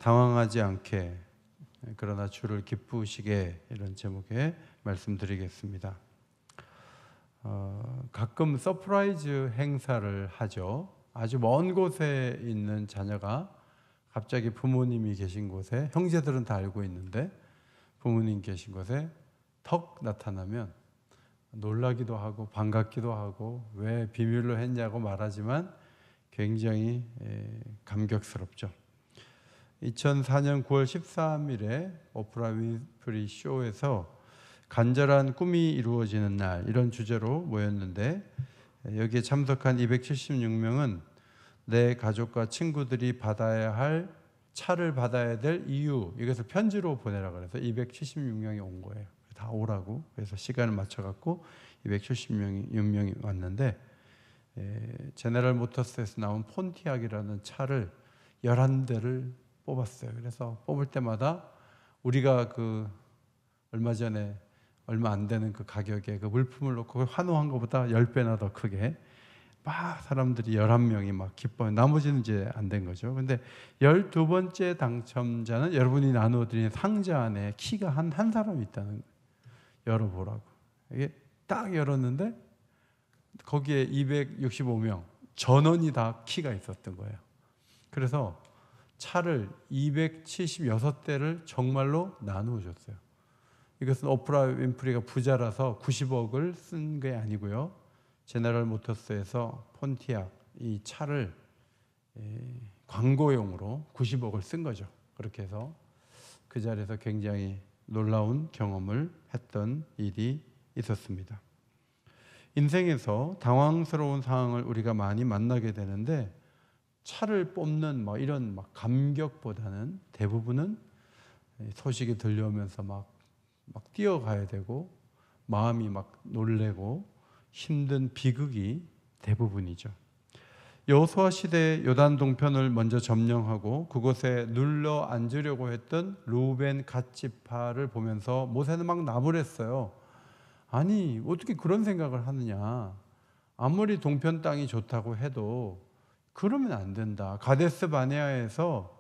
당황하지 않게 그러나 주를 기쁘시게, 이런 제목의 말씀드리겠습니다. 가끔 서프라이즈 행사를 하죠. 아주 먼 곳에 있는 자녀가 갑자기 부모님이 계신 곳에, 형제들은 다 알고 있는데 부모님 계신 곳에 턱 나타나면 놀라기도 하고 반갑기도 하고 왜 비밀로 했냐고 말하지만 굉장히 감격스럽죠. 2004년 9월 13일에 오프라 윈프리 쇼에서 간절한 꿈이 이루어지는 날, 이런 주제로 모였는데 여기에 참석한 276명은 내 가족과 친구들이 받아야 할 차를 받아야 될 이유, 이것을 편지로 보내라 그래서 276명이 온 거예요. 다 오라고. 그래서 시간을 맞춰갖고 276명이 왔는데 제네럴 모터스에서 나온 폰티악이라는 차를 11대를 뽑았어요. 그래서 뽑을 때마다 우리가 얼마 안 되는 그 가격에 그 물품을 놓고 환호한 것보다 10배나 더 크게 막 사람들이 11명이 막 기뻐요. 나머지는 이제 안 된 거죠. 근데 12번째 당첨자는 여러분이 나누어드린 상자 안에 키가 한 사람이 있다는 거예요. 열어보라고. 이게 딱 열었는데 거기에 265명 전원이 다 키가 있었던 거예요. 그래서 차를 276대를 정말로 나누어 줬어요. 이것은 오프라 윈프리가 부자라서 90억을 쓴 게 아니고요. 제너럴 모터스에서 폰티악 이 차를 광고용으로 90억을 쓴 거죠. 그렇게 해서 그 자리에서 굉장히 놀라운 경험을 했던 일이 있었습니다. 인생에서 당황스러운 상황을 우리가 많이 만나게 되는데 차를 뽑는 이런 감격보다는 대부분은 소식이 들려오면서 막 뛰어가야 되고 마음이 막 놀래고 힘든 비극이 대부분이죠. 여호수아 시대의 요단 동편을 먼저 점령하고 그곳에 눌러 앉으려고 했던 르우벤 갓 지파를 보면서 모세는 막 나무랬어요. 아니 어떻게 그런 생각을 하느냐. 아무리 동편 땅이 좋다고 해도 그러면 안 된다. 가데스 바네아에서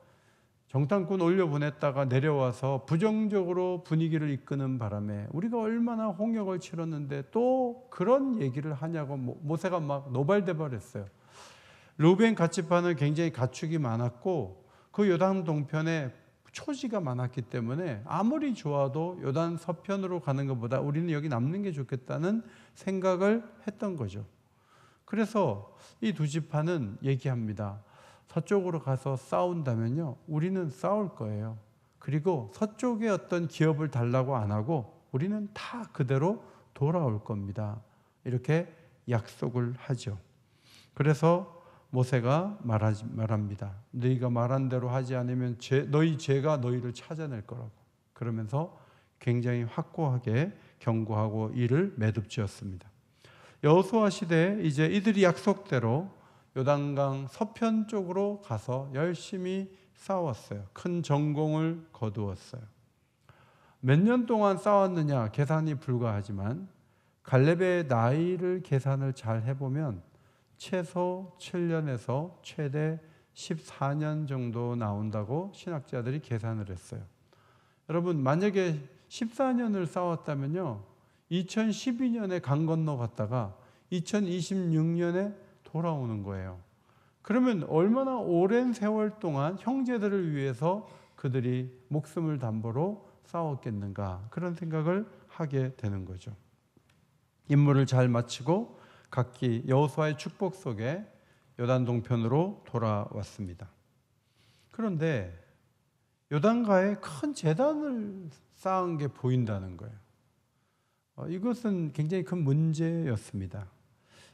정탐꾼 올려보냈다가 내려와서 부정적으로 분위기를 이끄는 바람에 우리가 얼마나 홍역을 치렀는데 또 그런 얘기를 하냐고 모세가 막 노발대발했어요. 르우벤 갓 지파는 굉장히 가축이 많았고 그 요단 동편에 초지가 많았기 때문에 아무리 좋아도 요단 서편으로 가는 것보다 우리는 여기 남는 게 좋겠다는 생각을 했던 거죠. 그래서 이 두 지파는 얘기합니다. 서쪽으로 가서 싸운다면요, 우리는 싸울 거예요. 그리고 서쪽에 어떤 기업을 달라고 안 하고 우리는 다 그대로 돌아올 겁니다. 이렇게 약속을 하죠. 그래서 모세가 말합니다. 너희가 말한 대로 하지 않으면 너희 죄가 너희를 찾아낼 거라고. 그러면서 굉장히 확고하게 경고하고 이를 매듭지었습니다. 여호수아 시대에 이제 이들이 약속대로 요단강 서편 쪽으로 가서 열심히 싸웠어요. 큰 전공을 거두었어요. 몇 년 동안 싸웠느냐 계산이 불가하지만 갈렙의 나이를 계산을 잘 해보면 최소 7년에서 최대 14년 정도 나온다고 신학자들이 계산을 했어요. 여러분 만약에 14년을 싸웠다면요 2012년에 강 건너갔다가 2026년에 돌아오는 거예요. 그러면 얼마나 오랜 세월 동안 형제들을 위해서 그들이 목숨을 담보로 싸웠겠는가, 그런 생각을 하게 되는 거죠. 임무를 잘 마치고 각기 여호수아의 축복 속에 요단 동편으로 돌아왔습니다. 그런데 요단가에 큰 제단을 쌓은 게 보인다는 거예요. 이것은 굉장히 큰 문제였습니다.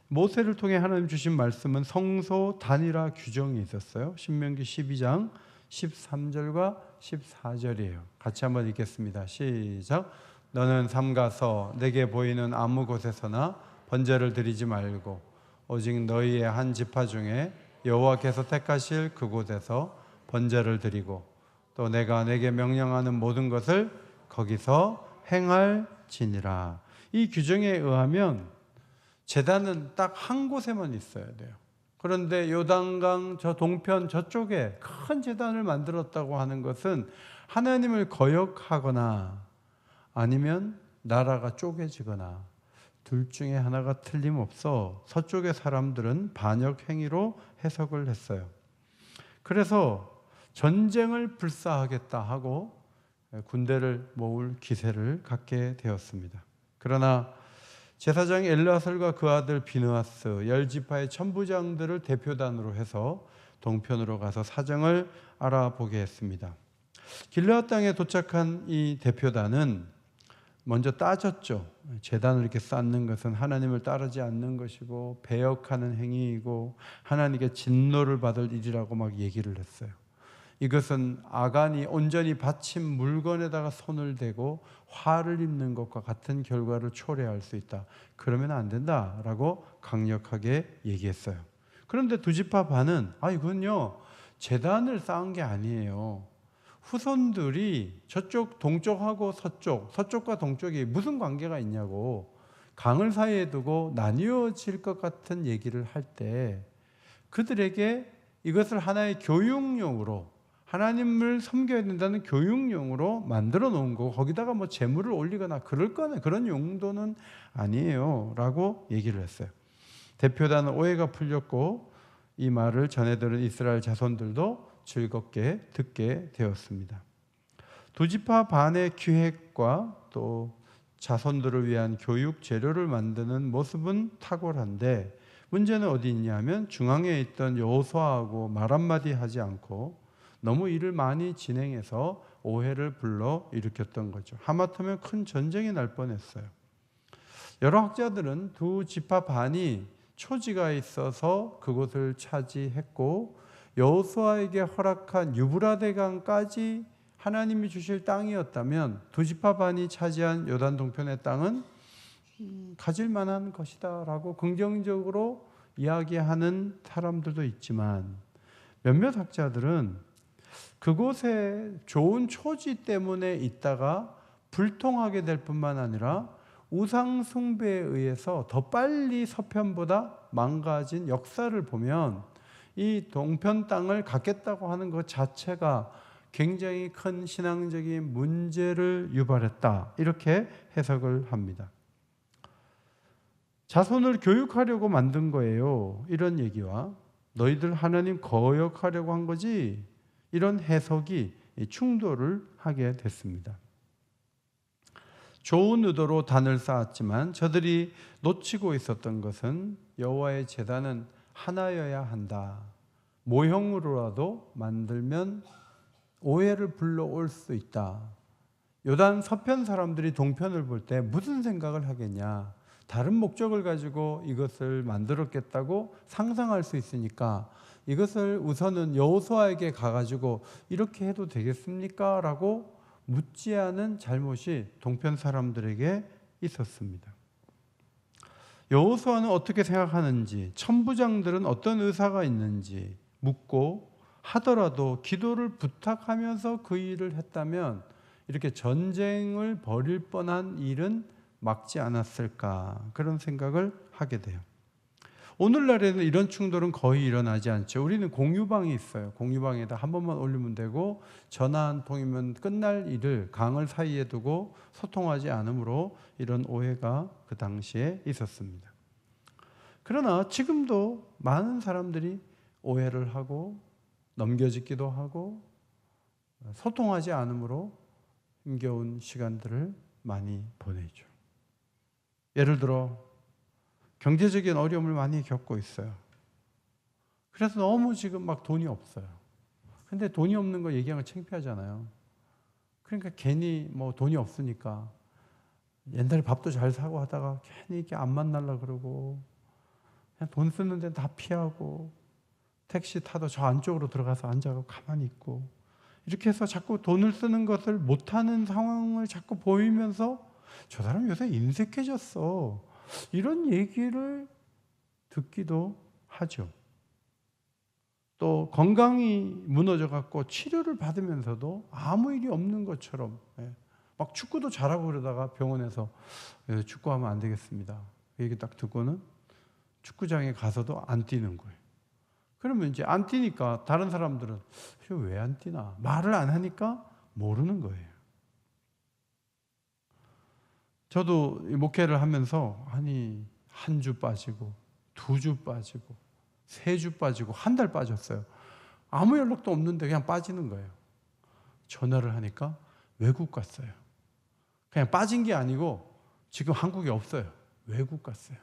모세를 통해 하나님 주신 말씀은 성소 단일화 규정이 있었어요. 신명기 12장 13절과 14절이에요. 같이 한번 읽겠습니다. 시작. 너는 삼가서 내게 보이는 아무 곳에서나 번제를 드리지 말고 오직 너희의 한 지파 중에 여호와께서 택하실 그곳에서 번제를 드리고 또 내가 내게 명령하는 모든 것을 거기서 행할지니라. 이 규정에 의하면 제단은 딱 한 곳에만 있어야 돼요. 그런데 요단강 저 동편 저쪽에 큰 제단을 만들었다고 하는 것은 하나님을 거역하거나 아니면 나라가 쪼개지거나 둘 중에 하나가 틀림없어 서쪽의 사람들은 반역 행위로 해석을 했어요. 그래서 전쟁을 불사하겠다 하고 군대를 모을 기세를 갖게 되었습니다. 그러나 제사장 엘르아살과 그 아들 비느하스, 열 지파의 천부장들을 대표단으로 해서 동편으로 가서 사정을 알아보게 했습니다. 길르앗 땅에 도착한 이 대표단은 먼저 따졌죠. 제단을 이렇게 쌓는 것은 하나님을 따르지 않는 것이고 배역하는 행위이고 하나님께 진노를 받을 일이라고 막 얘기를 했어요. 이것은 아간이 온전히 바친 물건에다가 손을 대고 화를 입는 것과 같은 결과를 초래할 수 있다. 그러면 안 된다라고 강력하게 얘기했어요. 그런데 두 지파 반은 이건요 제단을 쌓은 게 아니에요. 후손들이 저쪽 동쪽하고 서쪽과 동쪽이 무슨 관계가 있냐고 강을 사이에 두고 나뉘어질 것 같은 얘기를 할 때 그들에게 이것을 하나의 교육용으로 하나님을 섬겨야 된다는 교육용으로 만들어 놓은 거고 거기다가 뭐 재물을 올리거나 그런 용도는 아니에요 라고 얘기를 했어요. 대표단은 오해가 풀렸고 이 말을 전해 들은 이스라엘 자손들도 즐겁게 듣게 되었습니다. 두 지파 반의 기획과 또 자손들을 위한 교육 재료를 만드는 모습은 탁월한데 문제는 어디 있냐면 중앙에 있던 여호수아하고 말 한마디 하지 않고 너무 일을 많이 진행해서 오해를 불러 일으켰던 거죠. 하마터면 큰 전쟁이 날 뻔했어요. 여러 학자들은 두 지파 반이 초지가 있어서 그곳을 차지했고 여호수아에게 허락한 유브라데강까지 하나님이 주실 땅이었다면 두 지파 반이 차지한 요단 동편의 땅은 가질 만한 것이다라고 긍정적으로 이야기하는 사람들도 있지만 몇몇 학자들은 그곳에 좋은 초지 때문에 있다가 불통하게 될 뿐만 아니라 우상 숭배에 의해서 더 빨리 서편보다 망가진 역사를 보면 이 동편 땅을 갖겠다고 하는 것 자체가 굉장히 큰 신앙적인 문제를 유발했다. 이렇게 해석을 합니다. 자손을 교육하려고 만든 거예요. 이런 얘기와 너희들 하나님 거역하려고 한 거지. 이런 해석이 충돌을 하게 됐습니다. 좋은 의도로 단을 쌓았지만 저들이 놓치고 있었던 것은 여호와의 제단은 하나여야 한다. 모형으로라도 만들면 오해를 불러올 수 있다. 요단 서편 사람들이 동편을 볼 때 무슨 생각을 하겠냐. 다른 목적을 가지고 이것을 만들었겠다고 상상할 수 있으니까 이것을 우선은 여호수아에게 가가지고 이렇게 해도 되겠습니까? 라고 묻지 않은 잘못이 동편 사람들에게 있었습니다. 여호수아는 어떻게 생각하는지, 천부장들은 어떤 의사가 있는지 묻고 하더라도 기도를 부탁하면서 그 일을 했다면 이렇게 전쟁을 벌일 뻔한 일은 막지 않았을까 그런 생각을 하게 돼요. 오늘날에는 이런 충돌은 거의 일어나지 않죠. 우리는 공유방이 있어요. 공유방에다 한 번만 올리면 되고 전화 한 통이면 끝날 일을 강을 사이에 두고 소통하지 않으므로 이런 오해가 그 당시에 있었습니다. 그러나 지금도 많은 사람들이 오해를 하고 넘겨짓기도 하고 소통하지 않으므로 힘겨운 시간들을 많이 보내죠. 예를 들어 경제적인 어려움을 많이 겪고 있어요. 그래서 너무 지금 막 돈이 없어요. 근데 돈이 없는 거 얘기하면 창피하잖아요. 그러니까 괜히 뭐 돈이 없으니까 옛날에 밥도 잘 사고 하다가 괜히 이렇게 안 만나려고 그러고 그냥 돈 쓰는 데는 다 피하고 택시 타도 저 안쪽으로 들어가서 앉아서 가만히 있고 이렇게 해서 자꾸 돈을 쓰는 것을 못하는 상황을 자꾸 보이면서 저 사람 요새 인색해졌어. 이런 얘기를 듣기도 하죠. 또 건강이 무너져 갖고 치료를 받으면서도 아무 일이 없는 것처럼 막 축구도 잘하고 그러다가 병원에서 축구하면 안 되겠습니다. 그 얘기 딱 듣고는 축구장에 가서도 안 뛰는 거예요. 그러면 이제 안 뛰니까 다른 사람들은 왜 안 뛰나? 말을 안 하니까 모르는 거예요. 저도 목회를 하면서 아니 한 주 빠지고 2주 빠지고 3주 빠지고 한 달 빠졌어요. 아무 연락도 없는데 그냥 빠지는 거예요. 전화를 하니까 외국 갔어요. 그냥 빠진 게 아니고 지금 한국에 없어요. 외국 갔어요.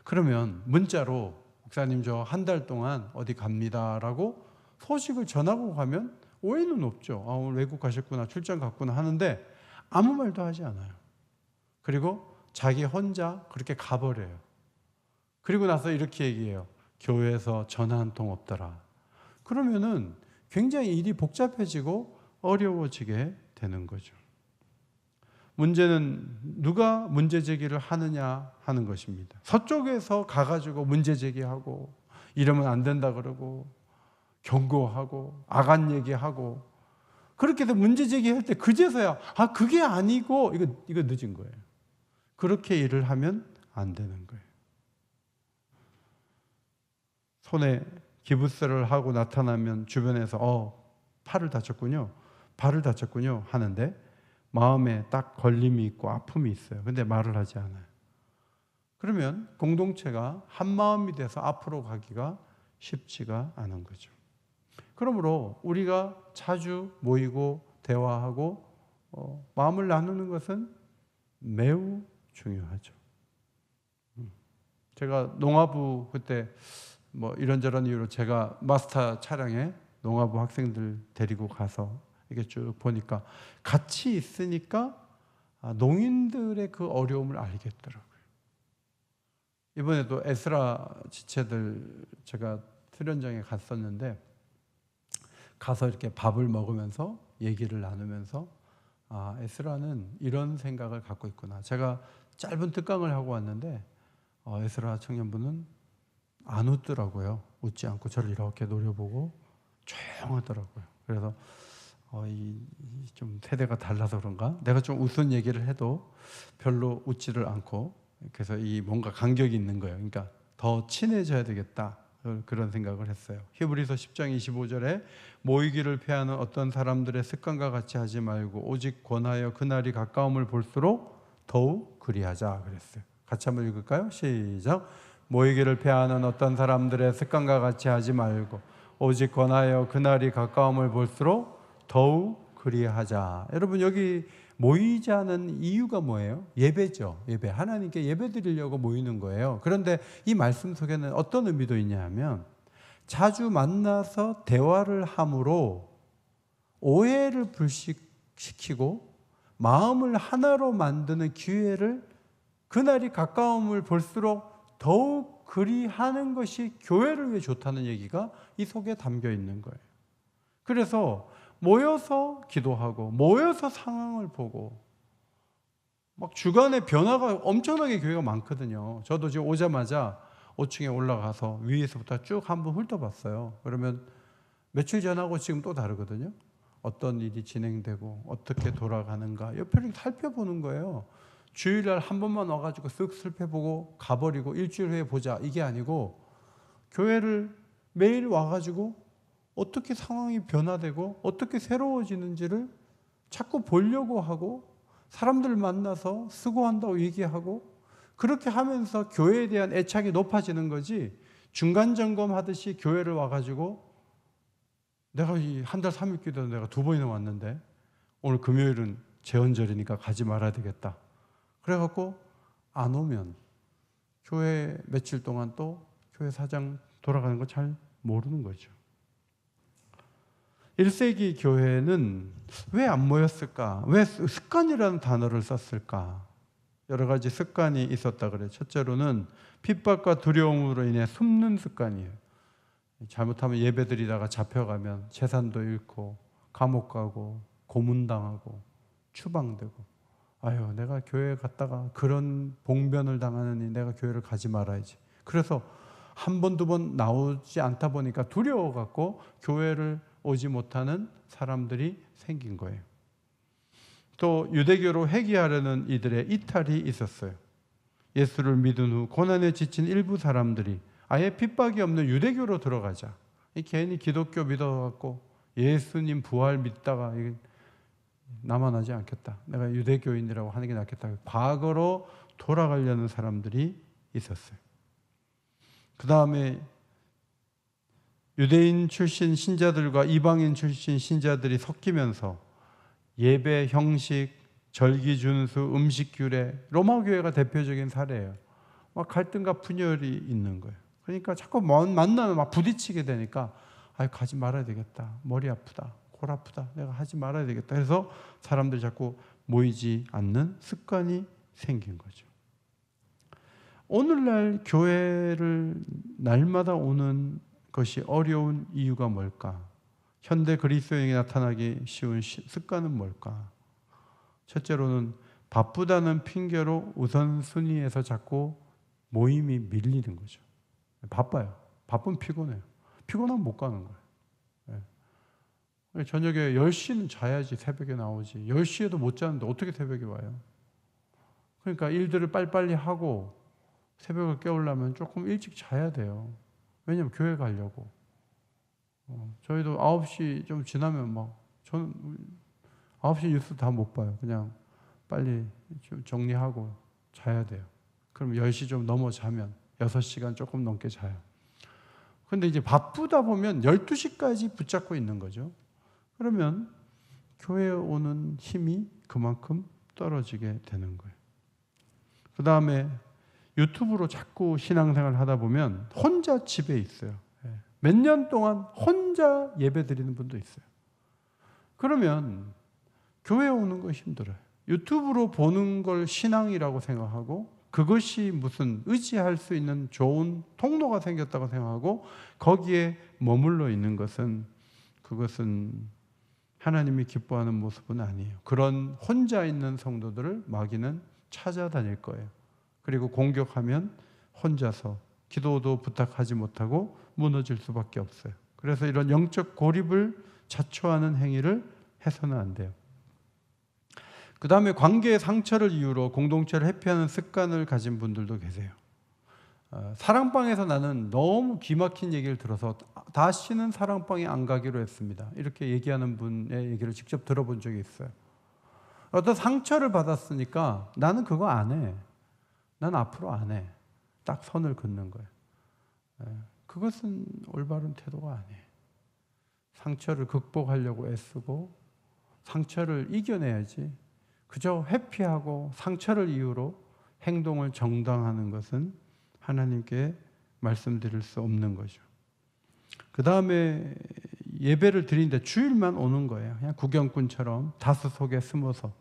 그러면 문자로 목사님 저 한 달 동안 어디 갑니다라고 소식을 전하고 가면 오해는 없죠. 아, 오늘 외국 가셨구나, 출장 갔구나 하는데 아무 말도 하지 않아요. 그리고 자기 혼자 그렇게 가버려요. 그리고 나서 이렇게 얘기해요. 교회에서 전화 한 통 없더라. 그러면은 굉장히 일이 복잡해지고 어려워지게 되는 거죠. 문제는 누가 문제 제기를 하느냐 하는 것입니다. 서쪽에서 가가지고 문제 제기하고 이러면 안 된다 그러고 경고하고 아간 얘기하고 그렇게 해서 문제 제기할 때 그제서야 아 그게 아니고 이거 늦은 거예요. 그렇게 일을 하면 안 되는 거예요. 손에 기부스를 하고 나타나면 주변에서 팔을 다쳤군요, 발을 다쳤군요 하는데 마음에 딱 걸림이 있고 아픔이 있어요. 근데 말을 하지 않아요. 그러면 공동체가 한 마음이 돼서 앞으로 가기가 쉽지가 않은 거죠. 그러므로 우리가 자주 모이고 대화하고 마음을 나누는 것은 매우 중요하죠. 제가 농아부 그때 뭐 이런저런 이유로 제가 마스터 차량에 농아부 학생들 데리고 가서 이렇게 쭉 보니까 같이 있으니까 농인들의 그 어려움을 알겠더라고요. 이번에도 에스라 지체들 제가 수련장에 갔었는데 가서 이렇게 밥을 먹으면서 얘기를 나누면서 에스라는 이런 생각을 갖고 있구나. 제가 짧은 특강을 하고 왔는데 에스라 청년부는 안 웃더라고요. 웃지 않고 저를 이렇게 노려보고 조용하더라고요. 그래서 좀 세대가 달라서 그런가? 내가 좀 웃은 얘기를 해도 별로 웃지를 않고 그래서 이 뭔가 간격이 있는 거예요. 그러니까 더 친해져야 되겠다. 그런 생각을 했어요. 히브리서 10장 25절에 모이기를 피하는 어떤 사람들의 습관과 같이 하지 말고 오직 권하여 그날이 가까움을 볼수록 더욱 그리하자 그랬어요. 같이 한번 읽을까요? 시작. 모이기를 피하는 어떤 사람들의 습관과 같이 하지 말고 오직 권하여 그날이 가까움을 볼수록 더욱 그리하자. 여러분 여기 모이자는 이유가 뭐예요? 예배죠. 예배. 하나님께 예배 드리려고 모이는 거예요. 그런데 이 말씀 속에는 어떤 의미도 있냐 하면 자주 만나서 대화를 함으로 오해를 불식시키고 마음을 하나로 만드는 기회를 그날이 가까움을 볼수록 더욱 그리하는 것이 교회를 위해 좋다는 얘기가 이 속에 담겨 있는 거예요. 그래서 모여서 기도하고 모여서 상황을 보고 막 주간에 변화가 엄청나게 교회가 많거든요. 저도 지금 오자마자 5층에 올라가서 위에서부터 쭉 한번 훑어봤어요. 그러면 며칠 전하고 지금 또 다르거든요. 어떤 일이 진행되고 어떻게 돌아가는가 옆을 살펴보는 거예요. 주일날 한 번만 와가지고 쓱 살펴보고 가버리고 일주일 후에 보자 이게 아니고 교회를 매일 와가지고 어떻게 상황이 변화되고 어떻게 새로워지는지를 자꾸 보려고 하고 사람들 만나서 수고한다고 얘기하고 그렇게 하면서 교회에 대한 애착이 높아지는 거지 중간 점검하듯이 교회를 와가지고 내가 이 한 달 3일 기도 내가 2번이나 왔는데 오늘 금요일은 제헌절이니까 가지 말아야 되겠다. 그래갖고 안 오면 교회 며칠 동안 또 교회 사장 돌아가는 거 잘 모르는 거죠. 1세기 교회는 왜 안 모였을까? 왜 습관이라는 단어를 썼을까? 여러 가지 습관이 있었다 그래요. 첫째로는 핍박과 두려움으로 인해 숨는 습관이에요. 잘못하면 예배드리다가 잡혀가면 재산도 잃고 감옥 가고 고문당하고 추방되고 아유 내가 교회 갔다가 그런 봉변을 당하느니 내가 교회를 가지 말아야지. 그래서 한 번, 2번 나오지 않다 보니까 두려워갖고 교회를 오지 못하는 사람들이 생긴 거예요. 또 유대교로 회귀하려는 이들의 이탈이 있었어요. 예수를 믿은 후 고난에 지친 일부 사람들이 아예 핍박이 없는 유대교로 들어가자. 괜히 기독교 믿어갖고 예수님 부활 믿다가 남아나지 않겠다. 내가 유대교인이라고 하는 게 낫겠다. 과거로 돌아가려는 사람들이 있었어요. 그 다음에 유대인 출신 신자들과 이방인 출신 신자들이 섞이면서 예배 형식, 절기 준수, 음식 규례, 로마 교회가 대표적인 사례예요. 막 갈등과 분열이 있는 거예요. 그러니까 자꾸 만나면 막 부딪히게 되니까 가지 말아야 되겠다. 머리 아프다. 골 아프다. 내가 하지 말아야 되겠다. 그래서 사람들이 자꾸 모이지 않는 습관이 생긴 거죠. 오늘날 교회를 날마다 오는 것이 어려운 이유가 뭘까? 현대 그리스도인이 나타나기 쉬운 습관은 뭘까? 첫째로는 바쁘다는 핑계로 우선순위에서 자꾸 모임이 밀리는 거죠. 바빠요. 바쁘면 피곤해요. 피곤하면 못 가는 거예요. 네. 저녁에 10시는 자야지 새벽에 나오지. 10시에도 못 자는데 어떻게 새벽에 와요? 그러니까 일들을 빨리빨리 하고 새벽을 깨우려면 조금 일찍 자야 돼요. 왜냐면 교회 가려고. 저희도 9시 좀 지나면 저는 9시 뉴스 다 못 봐요. 그냥 빨리 좀 정리하고 자야 돼요. 그럼 10시 좀 넘어 자면 6시간 조금 넘게 자요. 근데 이제 바쁘다 보면 12시까지 붙잡고 있는 거죠. 그러면 교회에 오는 힘이 그만큼 떨어지게 되는 거예요. 그 다음에 유튜브로 자꾸 신앙생활을 하다 보면 혼자 집에 있어요. 몇 년 동안 혼자 예배 드리는 분도 있어요. 그러면 교회 오는 거 힘들어요. 유튜브로 보는 걸 신앙이라고 생각하고 그것이 무슨 의지할 수 있는 좋은 통로가 생겼다고 생각하고 거기에 머물러 있는 그것은 하나님이 기뻐하는 모습은 아니에요. 그런 혼자 있는 성도들을 마귀는 찾아다닐 거예요. 그리고 공격하면 혼자서 기도도 부탁하지 못하고 무너질 수밖에 없어요. 그래서 이런 영적 고립을 자초하는 행위를 해서는 안 돼요. 그 다음에 관계의 상처를 이유로 공동체를 회피하는 습관을 가진 분들도 계세요. 사랑방에서 나는 너무 기막힌 얘기를 들어서 다시는 사랑방에 안 가기로 했습니다. 이렇게 얘기하는 분의 얘기를 직접 들어본 적이 있어요. 어떤 상처를 받았으니까 나는 그거 안 해. 난 앞으로 안 해. 딱 선을 긋는 거예요. 그것은 올바른 태도가 아니에요. 상처를 극복하려고 애쓰고 상처를 이겨내야지. 그저 회피하고 상처를 이유로 행동을 정당화하는 것은 하나님께 말씀드릴 수 없는 거죠. 그 다음에 예배를 드리는데 주일만 오는 거예요. 그냥 구경꾼처럼 다수 속에 숨어서.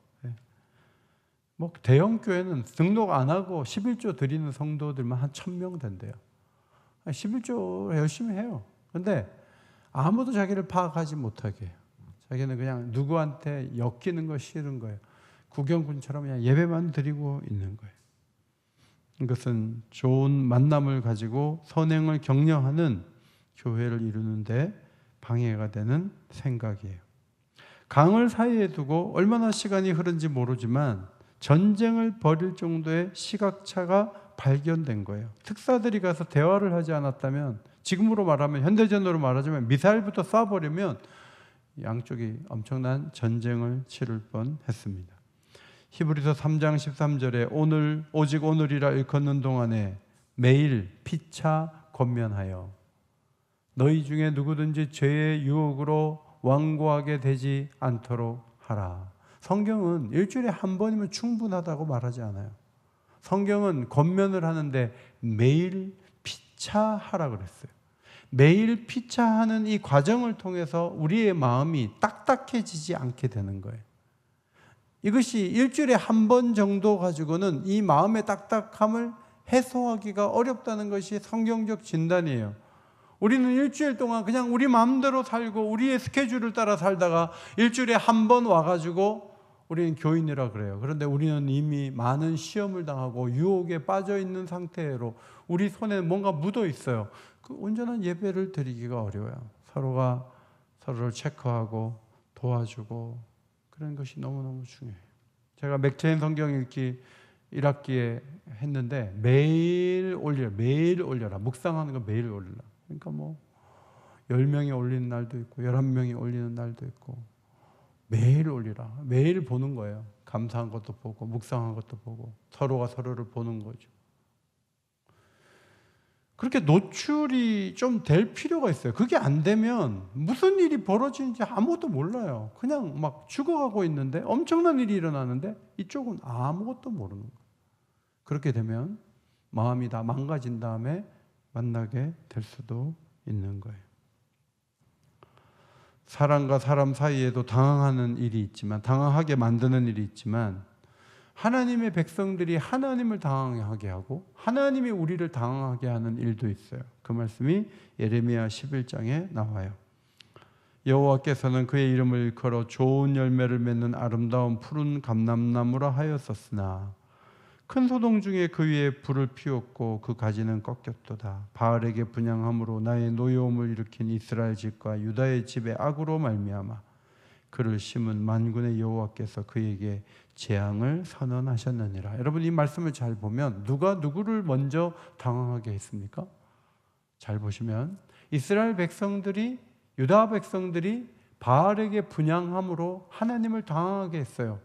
대형 교회는 등록 안 하고 11조 드리는 성도들만 한 1,000명 된대요. 11조 열심히 해요. 그런데 아무도 자기를 파악하지 못하게 해요. 자기는 그냥 누구한테 엮이는 거 싫은 거예요. 구경꾼처럼 그냥 예배만 드리고 있는 거예요. 이것은 좋은 만남을 가지고 선행을 격려하는 교회를 이루는데 방해가 되는 생각이에요. 강을 사이에 두고 얼마나 시간이 흐른지 모르지만 전쟁을 벌일 정도의 시각차가 발견된 거예요. 특사들이 가서 대화를 하지 않았다면, 지금으로 말하면 현대전으로 말하자면 미사일부터 쏴버리면 양쪽이 엄청난 전쟁을 치를 뻔했습니다. 히브리서 3장 13절에 오늘 오직 오늘이라 일컫는 동안에 매일 피차 권면하여 너희 중에 누구든지 죄의 유혹으로 완고하게 되지 않도록 하라. 성경은 일주일에 한 번이면 충분하다고 말하지 않아요. 성경은 권면을 하는데 매일 피차하라 그랬어요. 매일 피차하는 이 과정을 통해서 우리의 마음이 딱딱해지지 않게 되는 거예요. 이것이 일주일에 한 번 정도 가지고는 이 마음의 딱딱함을 해소하기가 어렵다는 것이 성경적 진단이에요. 우리는 일주일 동안 그냥 우리 마음대로 살고 우리의 스케줄을 따라 살다가 일주일에 한 번 와가지고 우리는 교인이라 그래요. 그런데 우리는 이미 많은 시험을 당하고 유혹에 빠져 있는 상태로 우리 손에 뭔가 묻어 있어요. 그 온전한 예배를 드리기가 어려워요. 서로가 서로를 체크하고 도와주고 그런 것이 너무너무 중요해요. 제가 맥체인 성경 읽기 1학기에 했는데 매일 올려라. 묵상하는 거 매일 올려라. 그러니까 10명이 올리는 날도 있고 11명이 올리는 날도 있고 매일 올리라. 매일 보는 거예요. 감사한 것도 보고 묵상한 것도 보고 서로가 서로를 보는 거죠. 그렇게 노출이 좀 될 필요가 있어요. 그게 안 되면 무슨 일이 벌어지는지 아무것도 몰라요. 그냥 막 죽어가고 있는데 엄청난 일이 일어나는데 이쪽은 아무것도 모르는 거예요. 그렇게 되면 마음이 다 망가진 다음에 만나게 될 수도 있는 거예요. 사람과 사람 사이에도 당황하는 일이 있지만, 당황하게 만드는 일이 있지만, 하나님의 백성들이 하나님을 당황하게 하고 하나님이 우리를 당황하게 하는 일도 있어요. 그 말씀이 예레미야 11장에 나와요. 여호와께서는 그의 이름을 일컬어 좋은 열매를 맺는 아름다운 푸른 감람나무라 하였었으나 큰 소동 중에 그 위에 불을 피웠고 그 가지는 꺾였도다. 바알에게 분향함으로 나의 노여움을 일으킨 이스라엘 집과 유다의 집의 악으로 말미암아 그를 심은 만군의 여호와께서 그에게 재앙을 선언하셨느니라. 여러분, 이 말씀을 잘 보면 누가 누구를 먼저 당황하게 했습니까? 잘 보시면 이스라엘 백성들이, 유다 백성들이 바알에게 분향함으로 하나님을 당황하게 했어요.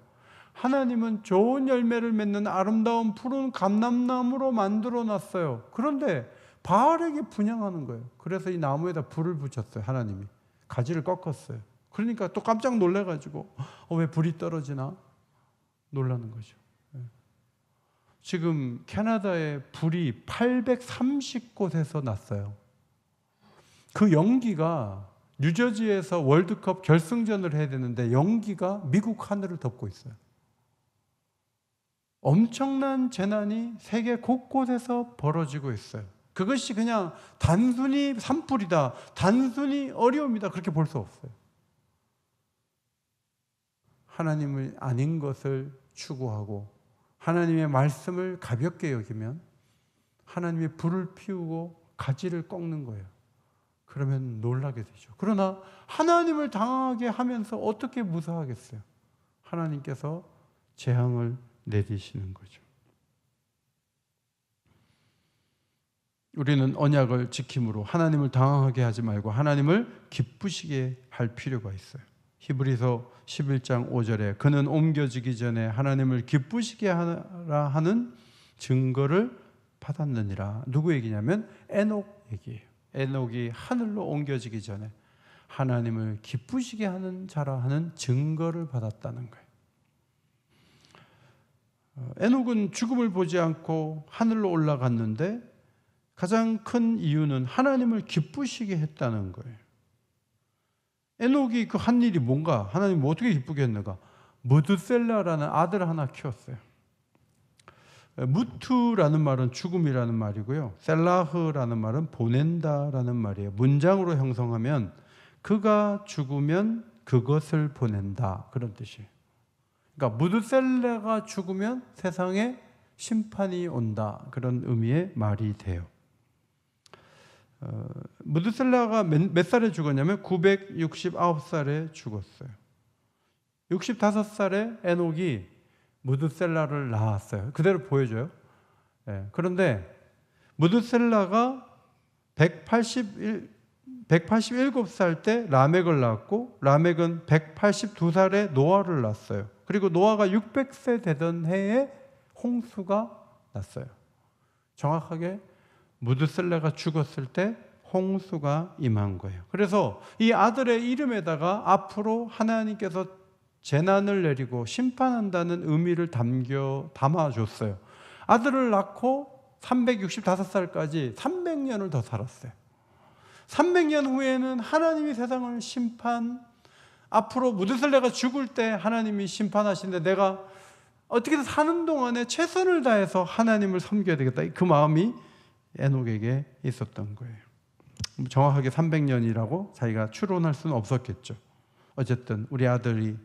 하나님은 좋은 열매를 맺는 아름다운 푸른 감람나무로 만들어 놨어요. 그런데 바알에게 분향하는 거예요. 그래서 이 나무에다 불을 붙였어요. 하나님이 가지를 꺾었어요. 그러니까 또 깜짝 놀래가지고 왜 불이 떨어지나 놀라는 거죠. 지금 캐나다에 불이 830곳에서 났어요. 그 연기가 뉴저지에서 월드컵 결승전을 해야 되는데 연기가 미국 하늘을 덮고 있어요. 엄청난 재난이 세계 곳곳에서 벌어지고 있어요. 그것이 그냥 단순히 산불이다, 단순히 어려움이다, 그렇게 볼 수 없어요. 하나님을 아닌 것을 추구하고 하나님의 말씀을 가볍게 여기면 하나님의 불을 피우고 가지를 꺾는 거예요. 그러면 놀라게 되죠. 그러나 하나님을 당하게 하면서 어떻게 무사하겠어요? 하나님께서 재앙을 내리시는 거죠. 우리는 언약을 지킴으로 하나님을 당황하게 하지 말고 하나님을 기쁘시게 할 필요가 있어요. 히브리서 11장 5절에 그는 옮겨지기 전에 하나님을 기쁘시게 하라 하는 증거를 받았느니라. 누구 얘기냐면 에녹 얘기예요. 에녹이 하늘로 옮겨지기 전에 하나님을 기쁘시게 하는 자라 하는 증거를 받았다는 거예요. 에녹은 죽음을 보지 않고 하늘로 올라갔는데 가장 큰 이유는 하나님을 기쁘시게 했다는 거예요. 에녹이 그 한 일이 뭔가, 하나님 어떻게 기쁘게 했는가? 무드셀라라는 아들 하나 키웠어요. 무투라는 말은 죽음이라는 말이고요. 셀라흐라는 말은 보낸다라는 말이에요. 문장으로 형성하면 그가 죽으면 그것을 보낸다, 그런 뜻이에요. 그러니까 무드셀라가 죽으면 세상에 심판이 온다, 그런 의미의 말이 돼요. 무드셀라가 몇 살에 죽었냐면 969살에 죽었어요. 65살에 에녹이 무드셀라를 낳았어요. 그대로 보여줘요. 그런데 무드셀라가 187살 때 라멕을 낳았고 라멕은 182살에 노아를 낳았어요. 그리고 노아가 600세 되던 해에 홍수가 났어요. 정확하게 무드셀라가 죽었을 때 홍수가 임한 거예요. 그래서 이 아들의 이름에다가 앞으로 하나님께서 재난을 내리고 심판한다는 의미를 담아줬어요. 아들을 낳고 365살까지 300년을 더 살았어요. 300년 후에는 하나님이 세상을 앞으로 무드셀라가 죽을 때 하나님이 심판하시는데 내가 어떻게든 사는 동안에 최선을 다해서 하나님을 섬겨야 되겠다, 그 마음이 에녹에게 있었던 거예요. 정확하게 300년이라고 자기가 추론할 수는 없었겠죠. 어쨌든 우리 아들이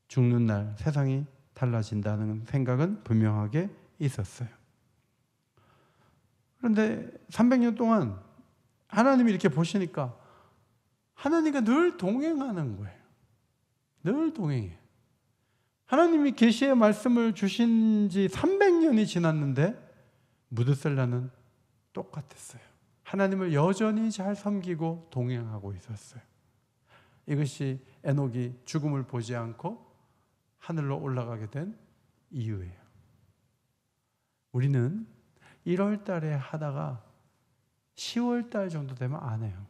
죽는 날 세상이 달라진다는 생각은 분명하게 있었어요. 그런데 300년 동안 하나님이 이렇게 보시니까 하나님과 늘 동행하는 거예요. 늘 동행해요. 하나님이 계시의 말씀을 주신 지 300년이 지났는데 무드셀라는 똑같았어요. 하나님을 여전히 잘 섬기고 동행하고 있었어요. 이것이 에녹이 죽음을 보지 않고 하늘로 올라가게 된 이유예요. 우리는 1월 달에 하다가 10월 달 정도 되면 안 해요.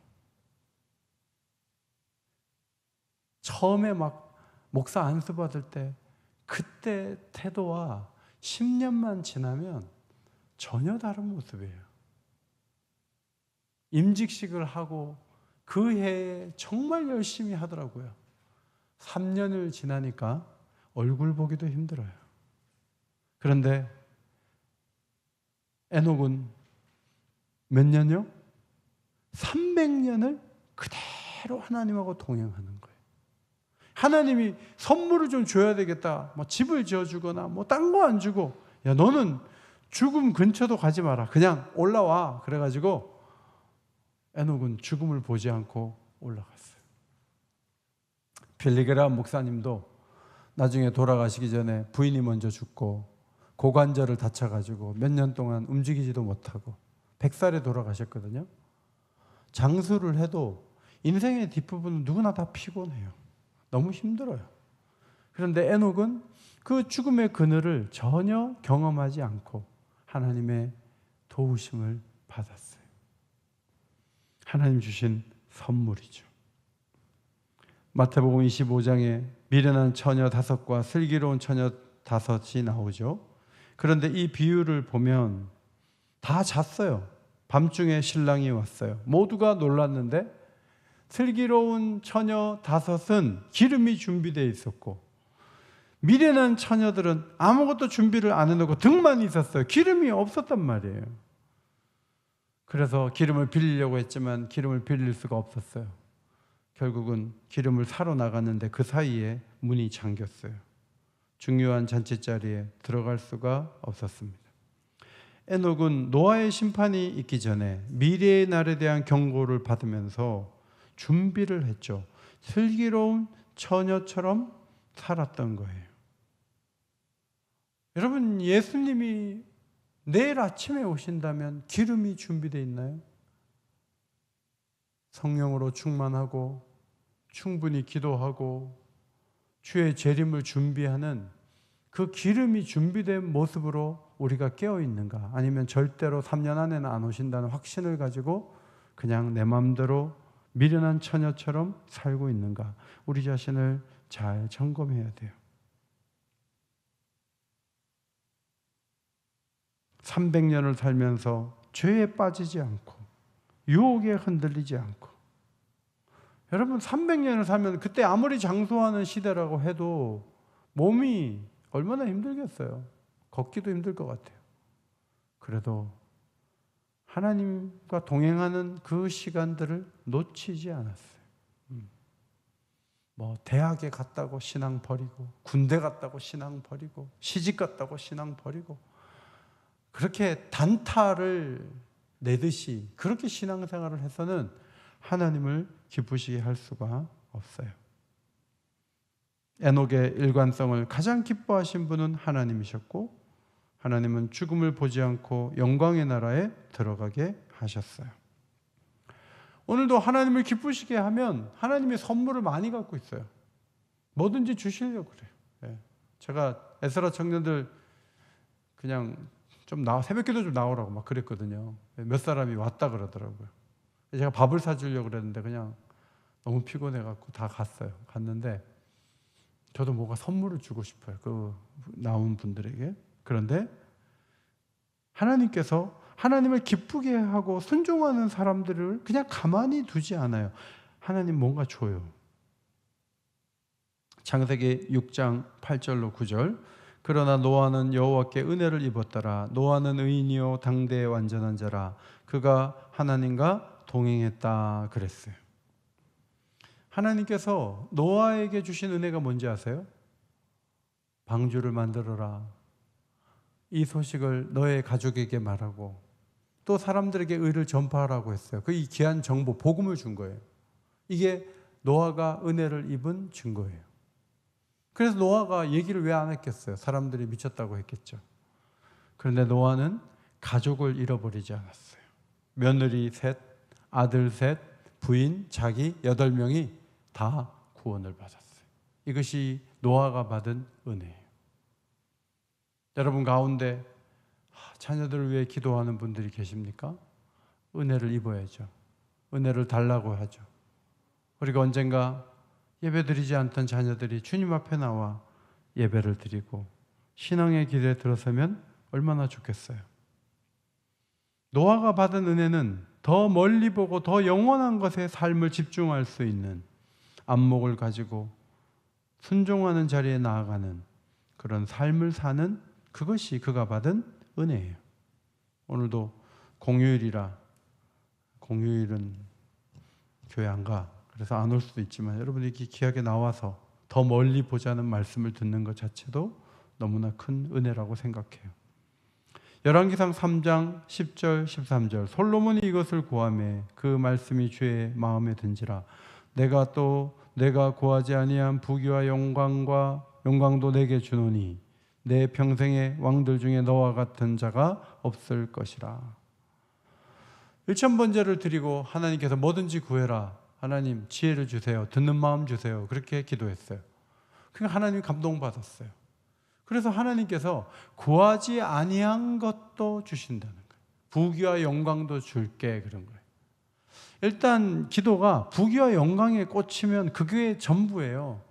처음에 막 목사 안수 받을 때 그때 태도와 10년만 지나면 전혀 다른 모습이에요. 임직식을 하고 그 해에 정말 열심히 하더라고요. 3년을 지나니까 얼굴 보기도 힘들어요. 그런데 에녹은 몇 년요? 300년을 그대로 하나님하고 동행하는 거예요. 하나님이 선물을 좀 줘야 되겠다. 뭐 집을 지어주거나 뭐 딴 거 안 주고, 야 너는 죽음 근처도 가지 마라. 그냥 올라와. 그래가지고 에녹은 죽음을 보지 않고 올라갔어요. 빌리그람 목사님도 나중에 돌아가시기 전에 부인이 먼저 죽고 고관절을 다쳐가지고 몇 년 동안 움직이지도 못하고 100살에 돌아가셨거든요. 장수를 해도 인생의 뒷부분은 누구나 다 피곤해요. 너무 힘들어요. 그런데 에녹은 그 죽음의 그늘을 전혀 경험하지 않고 하나님의 도우심을 받았어요. 하나님 주신 선물이죠. 마태복음 25장에 미련한 처녀 5과 슬기로운 처녀 5이 나오죠. 그런데 이 비유를 보면 다 잤어요. 밤중에 신랑이 왔어요. 모두가 놀랐는데 슬기로운 처녀 5은 기름이 준비되어 있었고 미련한 처녀들은 아무것도 준비를 안 해놓고 등만 있었어요. 기름이 없었단 말이에요. 그래서 기름을 빌리려고 했지만 기름을 빌릴 수가 없었어요. 결국은 기름을 사러 나갔는데 그 사이에 문이 잠겼어요. 중요한 잔치자리에 들어갈 수가 없었습니다. 에녹은 노아의 심판이 있기 전에 미래의 날에 대한 경고를 받으면서 준비를 했죠. 슬기로운 처녀처럼 살았던 거예요. 여러분, 예수님이 내일 아침에 오신다면 기름이 준비되어 있나요? 성령으로 충만하고 충분히 기도하고 주의 재림을 준비하는 그 기름이 준비된 모습으로 우리가 깨어 있는가? 아니면 절대로 3년 안에는 안 오신다는 확신을 가지고 그냥 내 마음대로 미련한 처녀처럼 살고 있는가? 우리 자신을 잘 점검해야 돼요. 300년을 살면서 죄에 빠지지 않고 유혹에 흔들리지 않고, 여러분 300년을 살면 그때 아무리 장수하는 시대라고 해도 몸이 얼마나 힘들겠어요. 걷기도 힘들 것 같아요. 그래도 하나님과 동행하는 그 시간들을 놓치지 않았어요. 뭐 대학에 갔다고 신앙 버리고, 군대 갔다고 신앙 버리고, 시집 갔다고 신앙 버리고, 그렇게 단타를 내듯이 그렇게 신앙생활을 해서는 하나님을 기쁘시게 할 수가 없어요. 에녹의 일관성을 가장 기뻐하신 분은 하나님이셨고, 하나님은 죽음을 보지 않고 영광의 나라에 들어가게 하셨어요. 오늘도 하나님을 기쁘시게 하면 하나님이 선물을 많이 갖고 있어요. 뭐든지 주시려고 그래요. 제가 에스라 청년들 그냥 좀 새벽기도 좀 나오라고 막 그랬거든요. 몇 사람이 왔다 그러더라고요. 제가 밥을 사주려고 그랬는데 그냥 너무 피곤해갖고 다 갔어요. 갔는데 저도 뭔가 선물을 주고 싶어요. 그 나온 분들에게. 그런데 하나님께서 하나님을 기쁘게 하고 순종하는 사람들을 그냥 가만히 두지 않아요. 하나님 뭔가 줘요. 창세기 6장 8절로 9절. 그러나 노아는 여호와께 은혜를 입었더라. 노아는 의인이요 당대의 완전한 자라. 그가 하나님과 동행했다 그랬어요. 하나님께서 노아에게 주신 은혜가 뭔지 아세요? 방주를 만들어라. 이 소식을 너의 가족에게 말하고 또 사람들에게 의를 전파하라고 했어요. 그 이 귀한 정보, 복음을 준 거예요. 이게 노아가 은혜를 입은 증거예요. 그래서 노아가 얘기를 왜 안 했겠어요? 사람들이 미쳤다고 했겠죠. 그런데 노아는 가족을 잃어버리지 않았어요. 며느리 셋, 아들 셋, 부인 자기 8명이 다 구원을 받았어요. 이것이 노아가 받은 은혜예요. 여러분 가운데 자녀들을 위해 기도하는 분들이 계십니까? 은혜를 입어야죠. 은혜를 달라고 하죠. 그리고 언젠가 예배드리지 않던 자녀들이 주님 앞에 나와 예배를 드리고 신앙의 길에 들어서면 얼마나 좋겠어요. 노아가 받은 은혜는 더 멀리 보고 더 영원한 것에 삶을 집중할 수 있는, 안목을 가지고 순종하는 자리에 나아가는 그런 삶을 사는, 그것이 그가 받은 은혜예요. 오늘도 공휴일이라, 공휴일은 교회 안 가, 그래서 안 올 수도 있지만 여러분이 귀하게 나와서 더 멀리 보자는 말씀을 듣는 것 자체도 너무나 큰 은혜라고 생각해요. 열왕기상 3장 10절 13절 솔로몬이 이것을 구하매 그 말씀이 주의 마음에 든지라. 내가 구하지 아니한 부귀와 영광도 내게 주노니 내 평생의 왕들 중에 너와 같은 자가 없을 것이라. 1,000번제를 드리고 하나님께서 뭐든지 구해라, 하나님 지혜를 주세요, 듣는 마음 주세요, 그렇게 기도했어요. 그러니까 하나님 감동받았어요. 그래서 하나님께서 구하지 아니한 것도 주신다는 거예요. 부귀와 영광도 줄게, 그런 거예요. 일단 기도가 부귀와 영광에 꽂히면 그게 전부예요.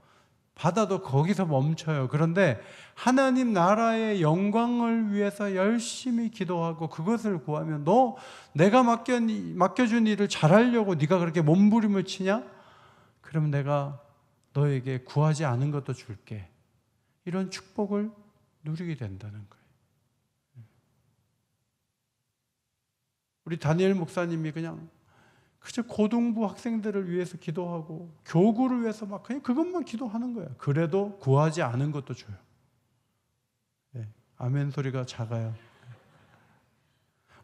받아도 거기서 멈춰요. 그런데 하나님 나라의 영광을 위해서 열심히 기도하고 그것을 구하면, 너 내가 맡겨준 일을 잘하려고 네가 그렇게 몸부림을 치냐? 그럼 내가 너에게 구하지 않은 것도 줄게. 이런 축복을 누리게 된다는 거예요. 우리 다니엘 목사님이 그냥 그저 고등부 학생들을 위해서 기도하고 교구를 위해서 막 그냥 그것만 기도하는 거예요. 그래도 구하지 않은 것도 줘요. 네, 아멘 소리가 작아요.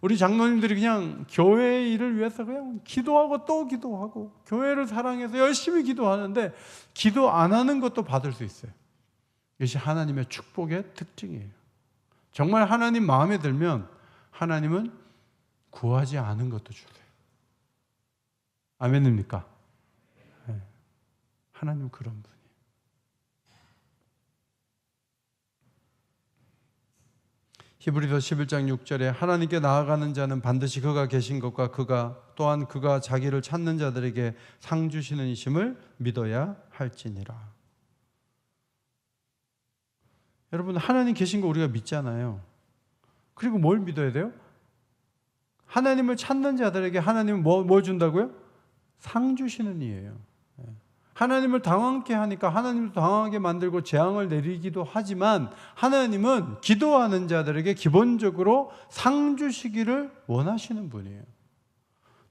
우리 장로님들이 그냥 교회 일을 위해서 그냥 기도하고 또 기도하고 교회를 사랑해서 열심히 기도하는데 기도 안 하는 것도 받을 수 있어요. 이것이 하나님의 축복의 특징이에요. 정말 하나님 마음에 들면 하나님은 구하지 않은 것도 주세요. 아멘입니까? 네. 하나님 그런 분이에요. 히브리서 11장 6절에 하나님께 나아가는 자는 반드시 그가 계신 것과 또한 그가 자기를 찾는 자들에게 상 주시는 이심을 믿어야 할지니라. 여러분, 하나님 계신 거 우리가 믿잖아요. 그리고 뭘 믿어야 돼요? 하나님을 찾는 자들에게 하나님은 뭐 준다고요? 상 주시는 이예요. 하나님을 당황케 하니까 하나님도 당황하게 만들고 재앙을 내리기도 하지만 하나님은 기도하는 자들에게 기본적으로 상 주시기를 원하시는 분이에요.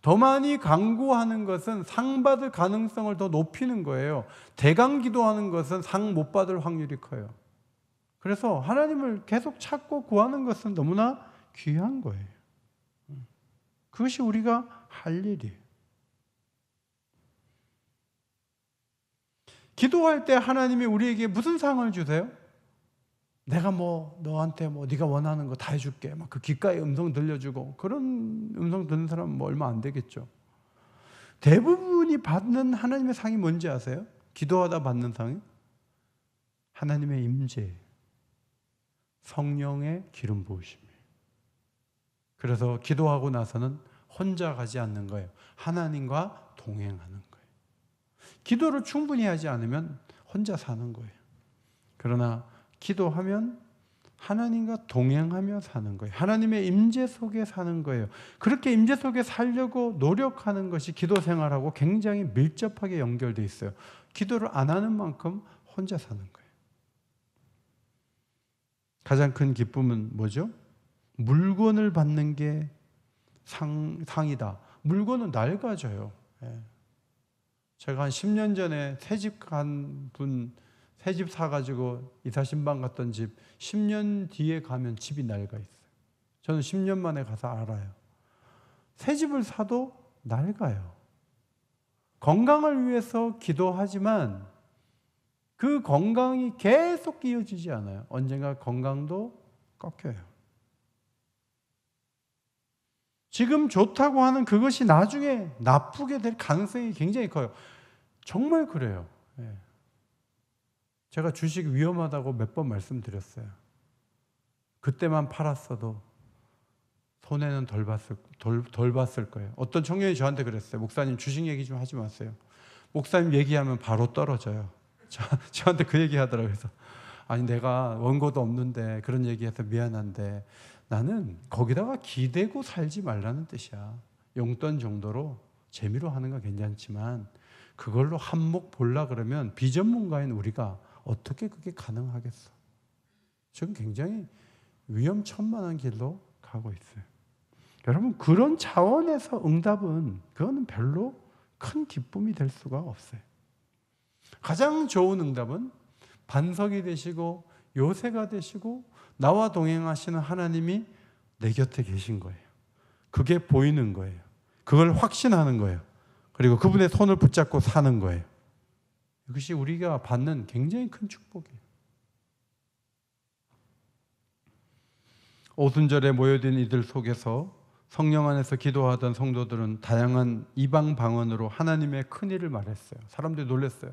더 많이 간구하는 것은 상 받을 가능성을 더 높이는 거예요. 대강 기도하는 것은 상 못 받을 확률이 커요. 그래서 하나님을 계속 찾고 구하는 것은 너무나 귀한 거예요. 그것이 우리가 할 일이에요. 기도할 때 하나님이 우리에게 무슨 상을 주세요? 내가 너한테 네가 원하는 거 다 해줄게. 막 그 귓가에 음성 들려주고, 그런 음성 듣는 사람은 얼마 안 되겠죠. 대부분이 받는 하나님의 상이 뭔지 아세요? 기도하다 받는 상이 하나님의 임재, 성령의 기름 부으심이에요. 그래서 기도하고 나서는 혼자 가지 않는 거예요. 하나님과 동행하는 거예요. 기도를 충분히 하지 않으면 혼자 사는 거예요. 그러나 기도하면 하나님과 동행하며 사는 거예요. 하나님의 임재 속에 사는 거예요. 그렇게 임재 속에 살려고 노력하는 것이 기도 생활하고 굉장히 밀접하게 연결되어 있어요. 기도를 안 하는 만큼 혼자 사는 거예요. 가장 큰 기쁨은 뭐죠? 물건을 받는 게 상이다. 물건은 낡아져요. 제가 한 10년 전에 새집 사가지고 이사 신방 갔던 집 10년 뒤에 가면 집이 낡아 있어요. 저는 10년 만에 가서 알아요. 새 집을 사도 낡아요. 건강을 위해서 기도하지만 그 건강이 계속 이어지지 않아요. 언젠가 건강도 꺾여요. 지금 좋다고 하는 그것이 나중에 나쁘게 될 가능성이 굉장히 커요. 정말 그래요. 예. 제가 주식 위험하다고 몇 번 말씀드렸어요. 그때만 팔았어도 손해는 덜 봤을 거예요. 어떤 청년이 저한테 그랬어요. 목사님 주식 얘기 좀 하지 마세요. 목사님 얘기하면 바로 떨어져요. 저한테 그 얘기 하더라고요. 그래서 아니 내가 원고도 없는데 그런 얘기해서 미안한데 나는 거기다가 기대고 살지 말라는 뜻이야. 용돈 정도로 재미로 하는 건 괜찮지만 그걸로 한몫 볼라 그러면 비전문가인 우리가 어떻게 그게 가능하겠어. 지금 굉장히 위험천만한 길로 가고 있어요. 여러분 그런 차원에서 응답은 그거는 별로 큰 기쁨이 될 수가 없어요. 가장 좋은 응답은 반석이 되시고 요새가 되시고 나와 동행하시는 하나님이 내 곁에 계신 거예요. 그게 보이는 거예요. 그걸 확신하는 거예요. 그리고 그분의 손을 붙잡고 사는 거예요. 이것이 우리가 받는 굉장히 큰 축복이에요. 오순절에 모여든 이들 속에서 성령 안에서 기도하던 성도들은 다양한 이방 방언으로 하나님의 큰일을 말했어요. 사람들이 놀랐어요.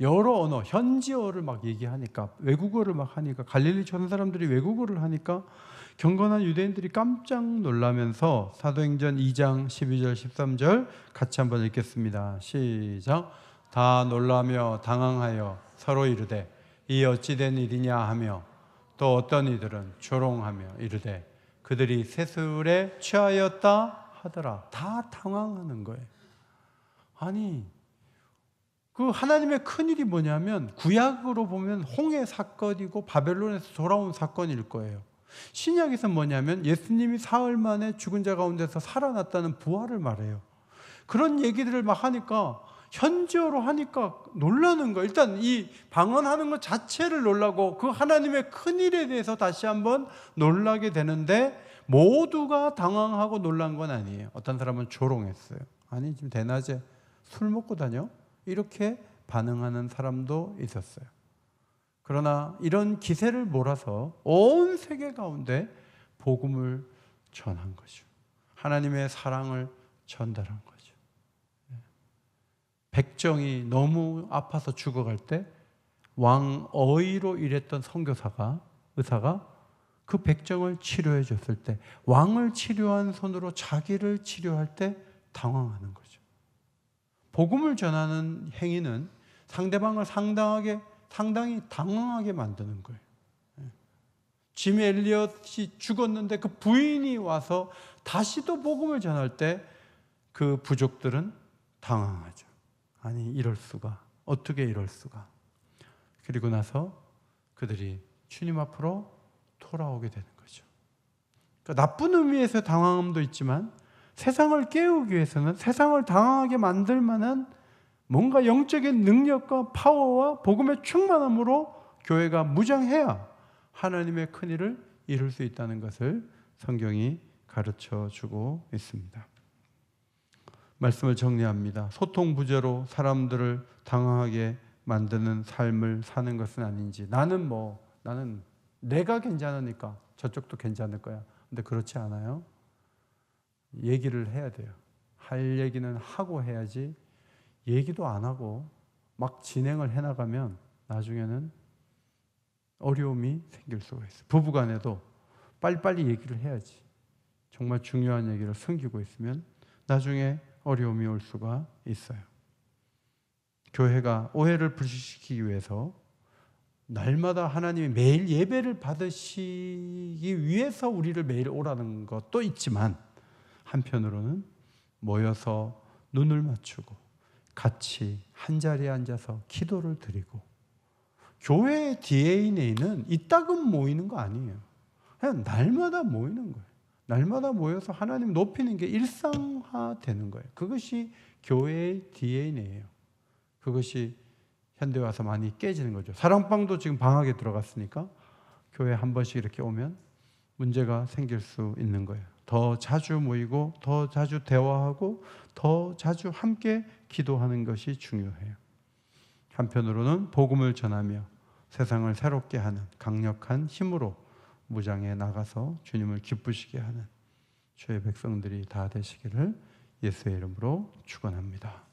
여러 언어, 현지어를 막 얘기하니까, 외국어를 막 하니까, 갈릴리 전 사람들이 외국어를 하니까 경건한 유대인들이 깜짝 놀라면서 사도행전 2장 12절 13절 같이 한번 읽겠습니다. 시작. 다 놀라며 당황하여 서로 이르되 이 어찌된 일이냐 하며 또 어떤 이들은 조롱하며 이르되 그들이 세술에 취하였다 하더라. 다 당황하는 거예요. 아니 그 하나님의 큰일이 뭐냐면 구약으로 보면 홍해 사건이고 바벨론에서 돌아온 사건일 거예요. 신약에서 뭐냐면 예수님이 사흘 만에 죽은 자 가운데서 살아났다는 부활을 말해요. 그런 얘기들을 막 하니까 현지어로 하니까 놀라는 거예요. 일단 이 방언하는 것 자체를 놀라고 그 하나님의 큰일에 대해서 다시 한번 놀라게 되는데 모두가 당황하고 놀란 건 아니에요. 어떤 사람은 조롱했어요. 아니 지금 대낮에 술 먹고 다녀? 이렇게 반응하는 사람도 있었어요. 그러나 이런 기세를 몰아서 온 세계 가운데 복음을 전한 거죠. 하나님의 사랑을 전달한 거죠. 백정이 너무 아파서 죽어갈 때 왕어의로 일했던 선교사가 의사가 그 백정을 치료해 줬을 때 왕을 치료한 손으로 자기를 치료할 때 당황하는 거죠. 복음을 전하는 행위는 상대방을 상당히 당황하게 만드는 거예요. 짐 엘리엇이 죽었는데 그 부인이 와서 다시 또 복음을 전할 때 그 부족들은 당황하죠. 아니 이럴 수가, 어떻게 이럴 수가. 그리고 나서 그들이 주님 앞으로 돌아오게 되는 거죠. 그러니까 나쁜 의미에서 당황함도 있지만 세상을 깨우기 위해서는 세상을 당황하게 만들 만한 뭔가 영적인 능력과 파워와 복음의 충만함으로 교회가 무장해야 하나님의 큰일을 이룰 수 있다는 것을 성경이 가르쳐 주고 있습니다. 말씀을 정리합니다. 소통 부재로 사람들을 당황하게 만드는 삶을 사는 것은 아닌지, 나는 내가 괜찮으니까 저쪽도 괜찮을 거야. 근데 그렇지 않아요. 얘기를 해야 돼요. 할 얘기는 하고 해야지 얘기도 안 하고 막 진행을 해나가면 나중에는 어려움이 생길 수가 있어요. 부부간에도 빨리빨리 얘기를 해야지. 정말 중요한 얘기를 숨기고 있으면 나중에 어려움이 올 수가 있어요. 교회가 오해를 불식시키기 위해서 날마다 하나님이 매일 예배를 받으시기 위해서 우리를 매일 오라는 것도 있지만 한편으로는 모여서 눈을 맞추고 같이 한자리에 앉아서 기도를 드리고, 교회의 DNA는 이따금 모이는 거 아니에요. 그냥 날마다 모이는 거예요. 날마다 모여서 하나님 높이는 게 일상화되는 거예요. 그것이 교회의 DNA예요. 그것이 현대 와서 많이 깨지는 거죠. 사랑방도 지금 방학에 들어갔으니까 교회 한 번씩 이렇게 오면 문제가 생길 수 있는 거예요. 더 자주 모이고 더 자주 대화하고 더 자주 함께 기도하는 것이 중요해요. 한편으로는 복음을 전하며 세상을 새롭게 하는 강력한 힘으로 무장해 나가서 주님을 기쁘시게 하는 주의 백성들이 다 되시기를 예수의 이름으로 축원합니다.